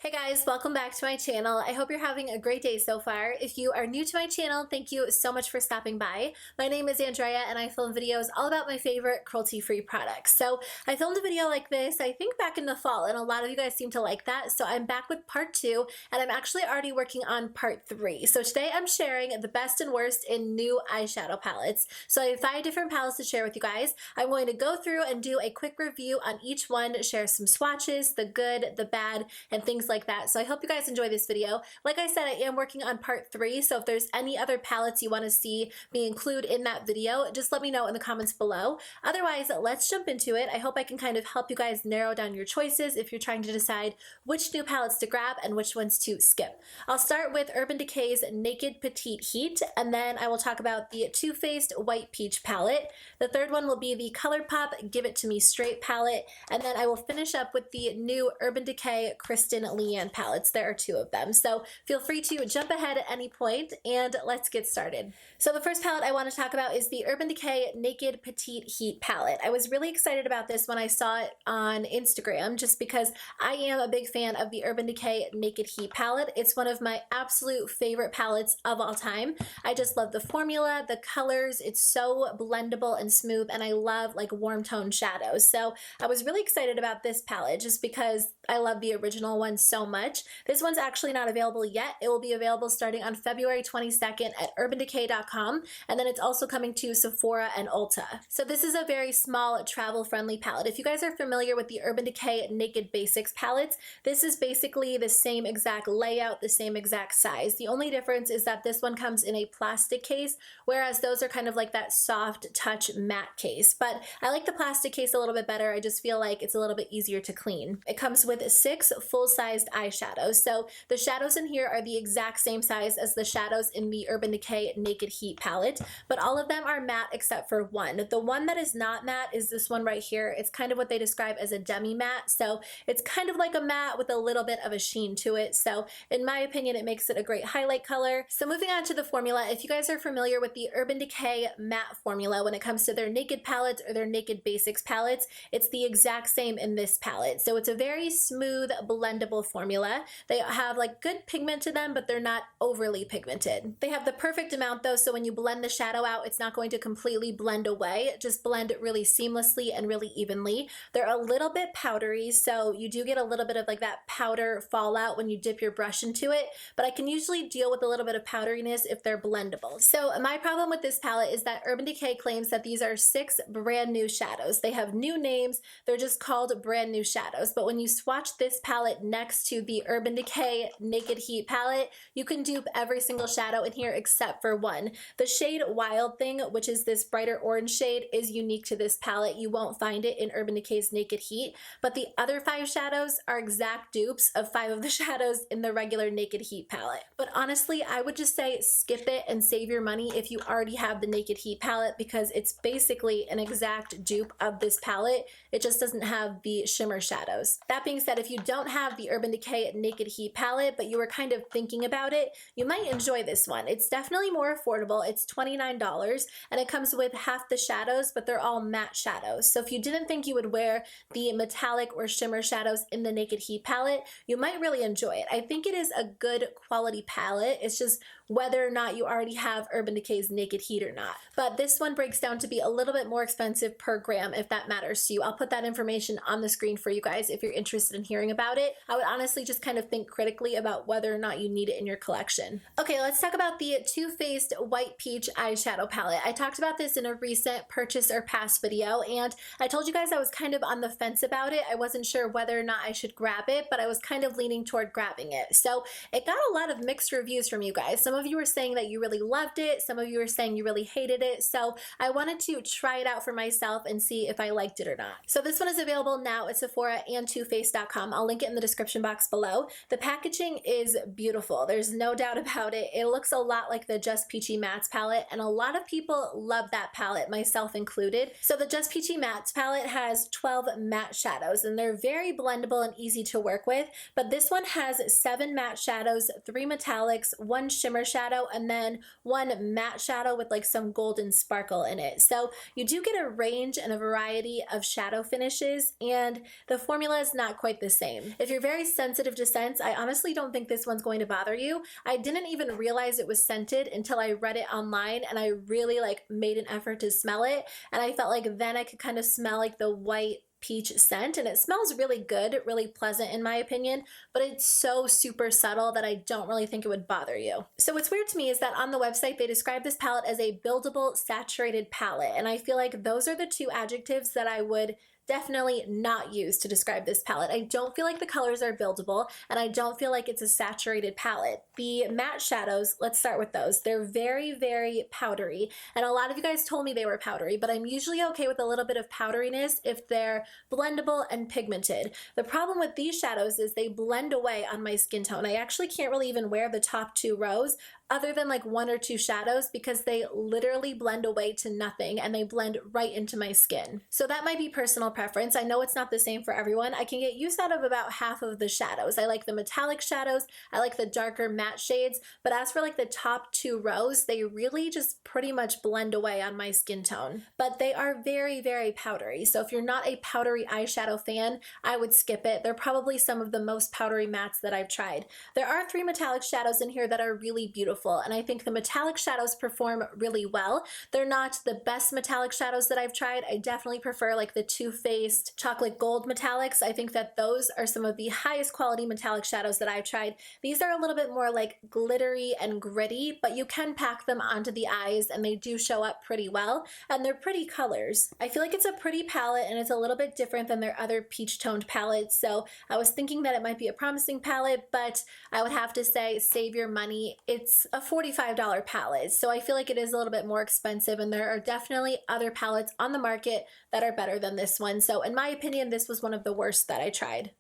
Hey guys, welcome back to my channel. I hope you're having a great day so far. If you are new to my channel, thank you so much for stopping by. My name is Andrea and I film videos all about my favorite cruelty-free products. So I filmed a video like this, I think back in the fall, and a lot of you guys seem to like that. So I'm back with part 2 and I'm actually already working on part 3. So today I'm sharing the best and worst in new eyeshadow palettes. So I have 5 different palettes to share with you guys. I'm going to go through and do a quick review on each one, share some swatches, the good, the bad, and things like that. So I hope you guys enjoy this video. Like I said, I am working on part 3, so if there's any other palettes you want to see me include in that video, just let me know in the comments below. Otherwise, let's jump into it. I hope I can kind of help you guys narrow down your choices if you're trying to decide which new palettes to grab and which ones to skip. I'll start with Urban Decay's Decay Petitie Heat, and then I will talk about the Too Faced White Peach palette. The third one will be the ColourPop Give It To Me Straight palette, and then I will finish up with the new Urban Decay Kristen Leanne palettes. There are 2 of them, so feel free to jump ahead at any point and let's get started. So the first palette I want to talk about is the Urban Decay Decay Petitie Heat palette. I was really excited about this when I saw it on Instagram just because I am a big fan of the Urban Decay Naked Heat palette. It's one of my absolute favorite palettes of all time. I just love the formula, the colors, it's so blendable and smooth, and I love like warm tone shadows. So I was really excited about this palette just because I love the original one so much. This one's actually not available yet. It will be available starting on February 22nd at urbandecay.com, and then it's also coming to Sephora and Ulta. So this is a very small travel friendly palette. If you guys are familiar with the Urban Decay Naked Basics palettes, this is basically the same exact layout, the same exact size. The only difference is that this one comes in a plastic case, whereas those are kind of like that soft touch matte case. But I like the plastic case a little bit better. I just feel like it's a little bit easier to clean. It comes with 6 full-sized eyeshadows. So the shadows in here are the exact same size as the shadows in the Urban Decay Naked Heat palette, but all of them are matte except for one. The one that is not matte is this one right here. It's kind of what they describe as a demi matte. So it's kind of like a matte with a little bit of a sheen to it. So in my opinion, it makes it a great highlight color. So moving on to the formula, if you guys are familiar with the Urban Decay matte formula when it comes to their Naked palettes or their Naked Basics palettes, it's the exact same in this palette. So it's a very smooth, blendable formula. They have like good pigment to them, but they're not overly pigmented. They have the perfect amount though, so when you blend the shadow out, it's not going to completely blend away. Just blend it really seamlessly and really evenly. They're a little bit powdery, so you do get a little bit of like that powder fallout when you dip your brush into it, but I can usually deal with a little bit of powderiness if they're blendable. So my problem with this palette is that Urban Decay claims that these are 6 brand new shadows. They have new names, they're just called brand new shadows, but when you swatch this palette next to the Urban Decay Naked Heat palette, you can dupe every single shadow in here except for one. The shade Wild Thing, which is this brighter orange shade, is unique to this palette. You won't find it in Urban Decay's Naked Heat, but the other 5 shadows are exact dupes of 5 of the shadows in the regular Naked Heat palette. But honestly, I would just say skip it and save your money if you already have the Naked Heat palette, because it's basically an exact dupe of this palette. It just doesn't have the shimmer shadows. That being said, if you don't have the Urban Decay Naked Heat palette, but you were kind of thinking about it, you might enjoy this one. It's definitely more affordable. It's $29 and it comes with half the shadows, but they're all matte shadows. So if you didn't think you would wear the metallic or shimmer shadows in the Naked Heat palette, you might really enjoy it. I think it is a good quality palette. It's just whether or not you already have Urban Decay's Naked Heat or not. But this one breaks down to be a little bit more expensive per gram if that matters to you. I'll put that information on the screen for you guys if you're interested in hearing about it. I would honestly just kind of think critically about whether or not you need it in your collection. Okay, let's talk about the Too Faced White Peach eyeshadow palette. I talked about this in a recent purchase or pass video, and I told you guys I was kind of on the fence about it. I wasn't sure whether or not I should grab it, but I was kind of leaning toward grabbing it. So it got a lot of mixed reviews from you guys. Some of you were saying that you really loved it. Some of you were saying you really hated it. So I wanted to try it out for myself and see if I liked it or not. So this one is available now at Sephora and TooFaced.com. I'll link it in the description box below. The packaging is beautiful. There's no doubt about it. It looks a lot like the Just Peachy Mattes palette, and a lot of people love that palette, myself included. So the Just Peachy Mattes palette has 12 matte shadows, and they're very blendable and easy to work with, but this one has 7 matte shadows, 3 metallics, 1 shimmer shadow, and then 1 matte shadow with like some golden sparkle in it. So you do get a range and a variety of shadow finishes, and the formula is not quite quite the same. If you're very sensitive to scents, I honestly don't think this one's going to bother you. I didn't even realize it was scented until I read it online, and I really like made an effort to smell it, and I felt like then I could kind of smell like the white peach scent, and it smells really good, really pleasant in my opinion, but it's so super subtle that I don't really think it would bother you. So what's weird to me is that on the website they describe this palette as a buildable saturated palette, and I feel like those are the two adjectives that I would definitely not use to describe this palette. I don't feel like the colors are buildable, and I don't feel like it's a saturated palette. The matte shadows, let's start with those. They're very, very powdery, and a lot of you guys told me they were powdery, but I'm usually okay with a little bit of powderiness if they're blendable and pigmented. The problem with these shadows is they blend away on my skin tone. I actually can't really even wear the top 2 rows other than like 1 or 2 shadows because they literally blend away to nothing and they blend right into my skin. So that might be personal preference. I know it's not the same for everyone. I can get use out of about half of the shadows. I like the metallic shadows, I like the darker matte shades, but as for like the top 2 rows, they really just pretty much blend away on my skin tone. But they are very, very powdery. So if you're not a powdery eyeshadow fan, I would skip it. They're probably some of the most powdery mattes that I've tried. There are 3 metallic shadows in here that are really beautiful, and I think the metallic shadows perform really well. They're not the best metallic shadows that I've tried. I definitely prefer like the Too Faced chocolate gold metallics. I think that those are some of the highest quality metallic shadows that I've tried. These are a little bit more like glittery and gritty, but you can pack them onto the eyes and they do show up pretty well, and they're pretty colors. I feel like it's a pretty palette and it's a little bit different than their other peach toned palettes, so I was thinking that it might be a promising palette, but I would have to say save your money. It's a $45 palette, so I feel like it is a little bit more expensive, and there are definitely other palettes on the market that are better than this one. So in my opinion, this was one of the worst that I tried.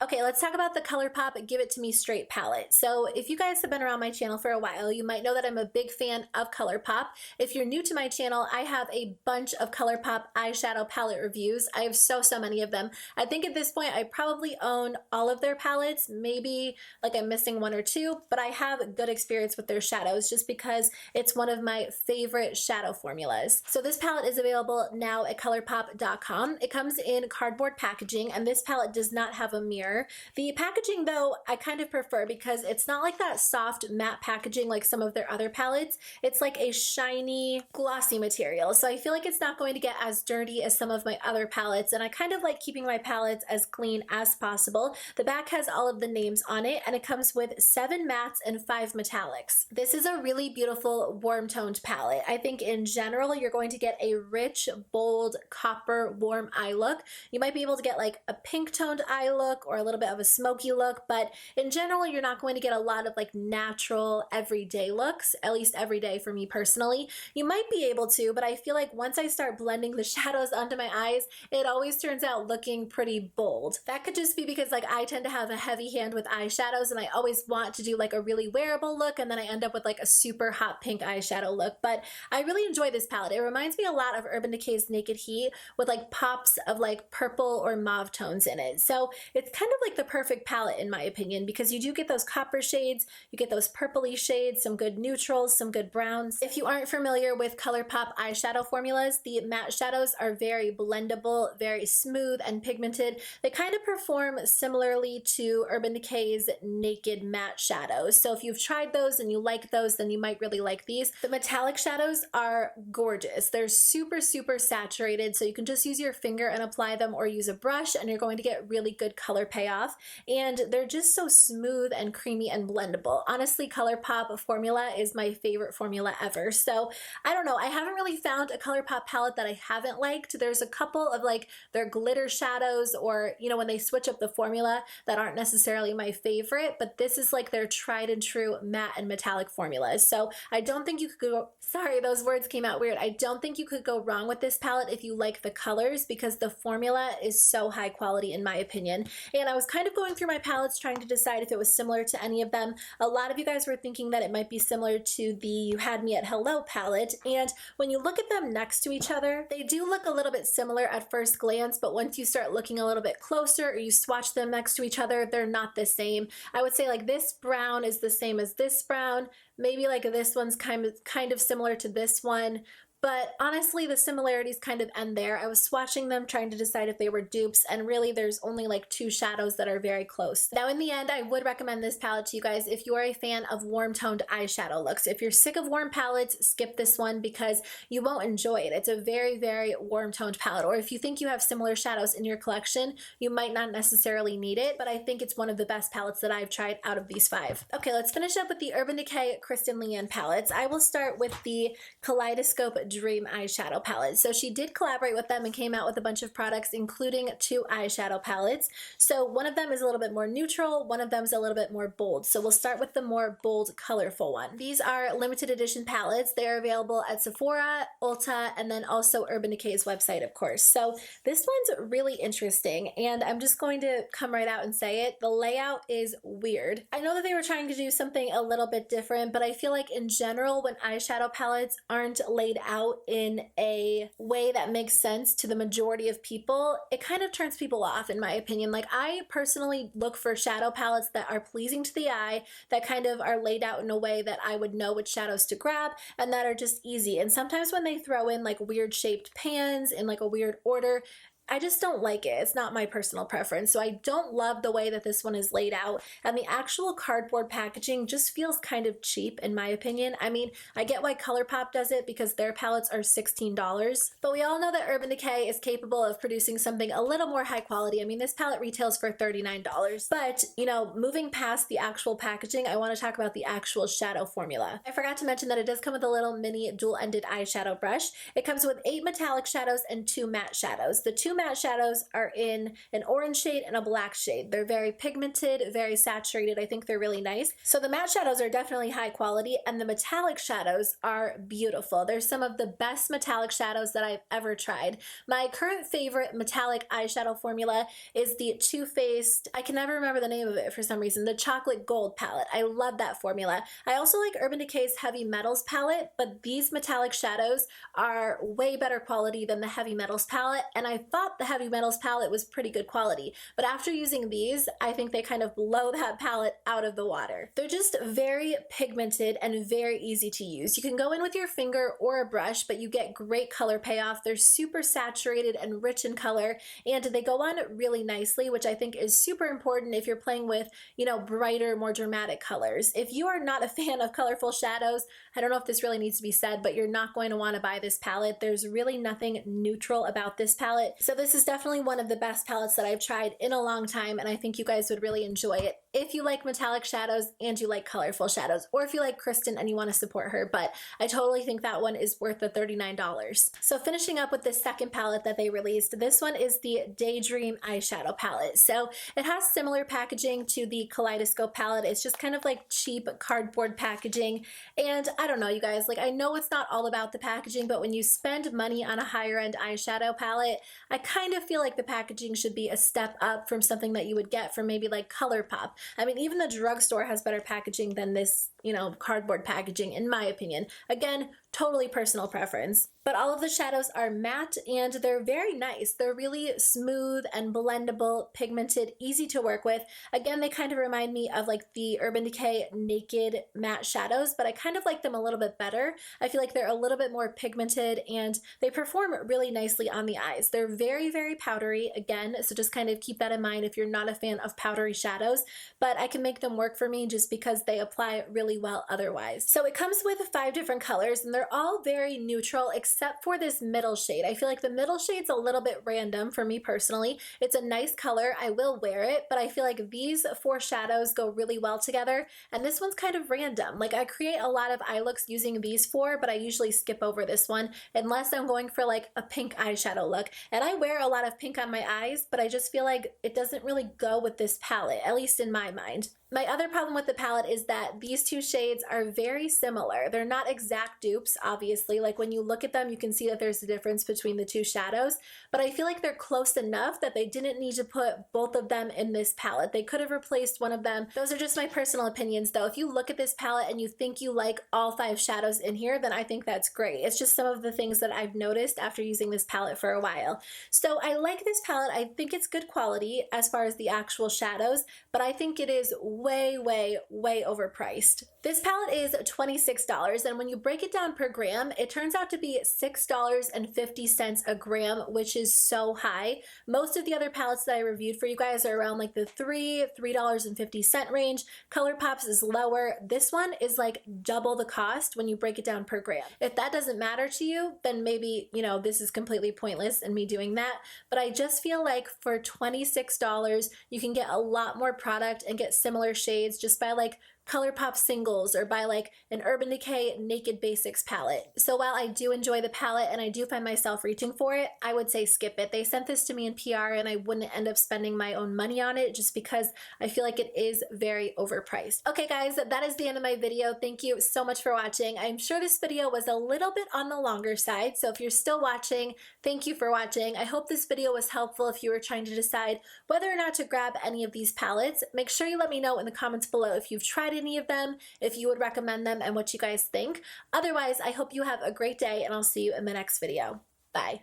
Okay, let's talk about the ColourPop Give It To Me Straight palette. So if you guys have been around my channel for a while, you might know that I'm a big fan of ColourPop. If you're new to my channel, I have a bunch of ColourPop eyeshadow palette reviews. I have so many of them. I think at this point I probably own all of their palettes. Maybe like I'm missing 1 or 2, but I have good experience with their shadows just because it's one of my favorite shadow formulas. So this palette is available now at ColourPop.com. It comes in cardboard packaging, and this palette does not have a mirror. The packaging though, I kind of prefer because it's not like that soft matte packaging like some of their other palettes. It's like a shiny, glossy material. So I feel like it's not going to get as dirty as some of my other palettes, and I kind of like keeping my palettes as clean as possible. The back has all of the names on it, and it comes with 7 mattes and 5 metallics. This is a really beautiful warm toned palette. I think in general, you're going to get a rich, bold, copper, warm eye look. You might be able to get like a pink toned eye look or a little bit of a smoky look, but in general you're not going to get a lot of like natural everyday looks, at least every day for me personally. You might be able to, but I feel like once I start blending the shadows onto my eyes, it always turns out looking pretty bold. That could just be because like I tend to have a heavy hand with eyeshadows, and I always want to do like a really wearable look, and then I end up with like a super hot pink eyeshadow look. But I really enjoy this palette. It reminds me a lot of Urban Decay's Naked Heat with like pops of like purple or mauve tones in it. So it's kind of like the perfect palette in my opinion, because you do get those copper shades, you get those purpley shades, some good neutrals, some good browns. If you aren't familiar with ColourPop eyeshadow formulas, the matte shadows are very blendable, very smooth and pigmented. They kind of perform similarly to Urban Decay's Naked Matte shadows. So if you've tried those and you like those, then you might really like these. The metallic shadows are gorgeous. They're super saturated, so you can just use your finger and apply them, or use a brush, and you're going to get really good color payoff. And they're just so smooth and creamy and blendable. Honestly, ColourPop formula is my favorite formula ever. So I don't know, I haven't really found a ColourPop palette that I haven't liked. There's a couple of like their glitter shadows, or you know, when they switch up the formula, that aren't necessarily my favorite, but this is like their tried and true matte and metallic formulas. So I don't think you could go, sorry, those words came out weird. I don't think you could go wrong with this palette if you like the colors, because the formula is so high quality in my opinion. And I was kind of going through my palettes trying to decide if it was similar to any of them. A lot of you guys were thinking that it might be similar to the You Had Me at Hello palette, and when you look at them next to each other, they do look a little bit similar at first glance, but once you start looking a little bit closer, or you swatch them next to each other, they're not the same. I would say like this brown is the same as this brown, maybe like this one's kind of similar to this one, but honestly the similarities kind of end there. I was swatching them trying to decide if they were dupes, and really there's only like two shadows that are very close. Now in the end, I would recommend this palette to you guys if you are a fan of warm toned eyeshadow looks. If you're sick of warm palettes, skip this one because you won't enjoy it. It's a very, very warm toned palette. Or if you think you have similar shadows in your collection, you might not necessarily need it, but I think it's one of the best palettes that I've tried out of these 5. Okay, let's finish up with the Urban Decay Kristen Leanne palettes. I will start with the Kaleidoscope Dream eyeshadow palette. So she did collaborate with them and came out with a bunch of products, including 2 eyeshadow palettes. So one of them is a little bit more neutral, one of them is a little bit more bold. So we'll start with the more bold, colorful one. These are limited edition palettes. They are available at Sephora, Ulta, and then also Urban Decay's website, of course. So this one's really interesting, and I'm just going to come right out and say it. The layout is weird. I know that they were trying to do something a little bit different, but I feel like in general, when eyeshadow palettes aren't laid out in a way that makes sense to the majority of people, it kind of turns people off, in my opinion. Like, I personally look for shadow palettes that are pleasing to the eye, that kind of are laid out in a way that I would know which shadows to grab, and that are just easy. And sometimes when they throw in like weird shaped pans in like a weird order, I just don't like it. It's not my personal preference. So I don't love the way that this one is laid out. And the actual cardboard packaging just feels kind of cheap, in my opinion. I mean, I get why ColourPop does it because their palettes are $16. But we all know that Urban Decay is capable of producing something a little more high quality. I mean, this palette retails for $39. But, you know, moving past the actual packaging, I want to talk about the actual shadow formula. I forgot to mention that it does come with a little mini dual-ended eyeshadow brush. It comes with 8 metallic shadows and 2 matte shadows. The 2 matte shadows are in an orange shade and a black shade. They're very pigmented, very saturated. I think they're really nice. So the matte shadows are definitely high quality, and the metallic shadows are beautiful. They're some of the best metallic shadows that I've ever tried. My current favorite metallic eyeshadow formula is the Too Faced, I can never remember the name of it for some reason, the Chocolate Gold palette. I love that formula. I also like Urban Decay's Heavy Metals palette, but these metallic shadows are way better quality than the Heavy Metals palette, and I thought the Heavy Metals palette was pretty good quality, but after using these, I think they kind of blow that palette out of the water. They're just very pigmented and very easy to use. You can go in with your finger or a brush, but you get great color payoff. They're super saturated and rich in color, and they go on really nicely, which I think is super important if you're playing with, you know, brighter, more dramatic colors. If you are not a fan of colorful shadows, I don't know if this really needs to be said, but you're not going to want to buy this palette. There's really nothing neutral about this palette. So this is definitely one of the best palettes that I've tried in a long time, and I think you guys would really enjoy it if you like metallic shadows and you like colorful shadows, or if you like Kristen and you want to support her, but I totally think that one is worth the $39. So finishing up with the second palette that they released, this one is the Daydream eyeshadow palette. So it has similar packaging to the Kaleidoscope palette. It's just kind of like cheap cardboard packaging, and I don't know, you guys, like, I know it's not all about the packaging, but when you spend money on a higher end eyeshadow palette, I kind of feel like the packaging should be a step up from something that you would get from maybe like ColourPop. I mean, even the drugstore has better packaging than this, you know, cardboard packaging, in my opinion. Again, totally personal preference. But all of the shadows are matte and they're very nice. They're really smooth and blendable, pigmented, easy to work with. Again, they kind of remind me of like the Urban Decay Naked matte shadows, but I kind of like them a little bit better. I feel like they're a little bit more pigmented and they perform really nicely on the eyes. They're very, very powdery again, so just kind of keep that in mind if you're not a fan of powdery shadows, but I can make them work for me just because they apply really well otherwise. So it comes with 5 different colors and they're all very neutral except for this middle shade. I feel like the middle shade's a little bit random for me personally. It's a nice color, I will wear it, but I feel like these 4 shadows go really well together, and this one's kind of random. Like, I create a lot of eye looks using these 4, but I usually skip over this one unless I'm going for like a pink eyeshadow look, and I wear a lot of pink on my eyes, but I just feel like it doesn't really go with this palette, at least in my mind. My other problem with the palette is that these 2 shades are very similar. They're not exact dupes, obviously. Like, when you look at them, you can see that there's a difference between the 2 shadows, but I feel like they're close enough that they didn't need to put both of them in this palette. They could have replaced one of them. Those are just my personal opinions, though. If you look at this palette and you think you like all 5 shadows in here, then I think that's great. It's just some of the things that I've noticed after using this palette for a while. So I like this palette. I think it's good quality as far as the actual shadows, but I think it is way, way, way overpriced. This palette is $26, and when you break it down per gram, it turns out to be $6.50 a gram, which is so high. Most of the other palettes that I reviewed for you guys are around like the $3.50 range. ColourPop's is lower. This one is like double the cost when you break it down per gram. If that doesn't matter to you, then maybe, you know, this is completely pointless in me doing that. But I just feel like for $26, you can get a lot more product and get similar shades just by like ColourPop singles or by like an Urban Decay Naked Basics palette. So while I do enjoy the palette and I do find myself reaching for it, I would say skip it. They sent this to me in PR and I wouldn't end up spending my own money on it just because I feel like it is very overpriced. Okay guys, that is the end of my video. Thank you so much for watching. I'm sure this video was a little bit on the longer side, so if you're still watching, thank you for watching. I hope this video was helpful if you were trying to decide whether or not to grab any of these palettes. Make sure you let me know in the comments below if you've tried any of them, if you would recommend them, and what you guys think. Otherwise, I hope you have a great day, and I'll see you in the next video. Bye.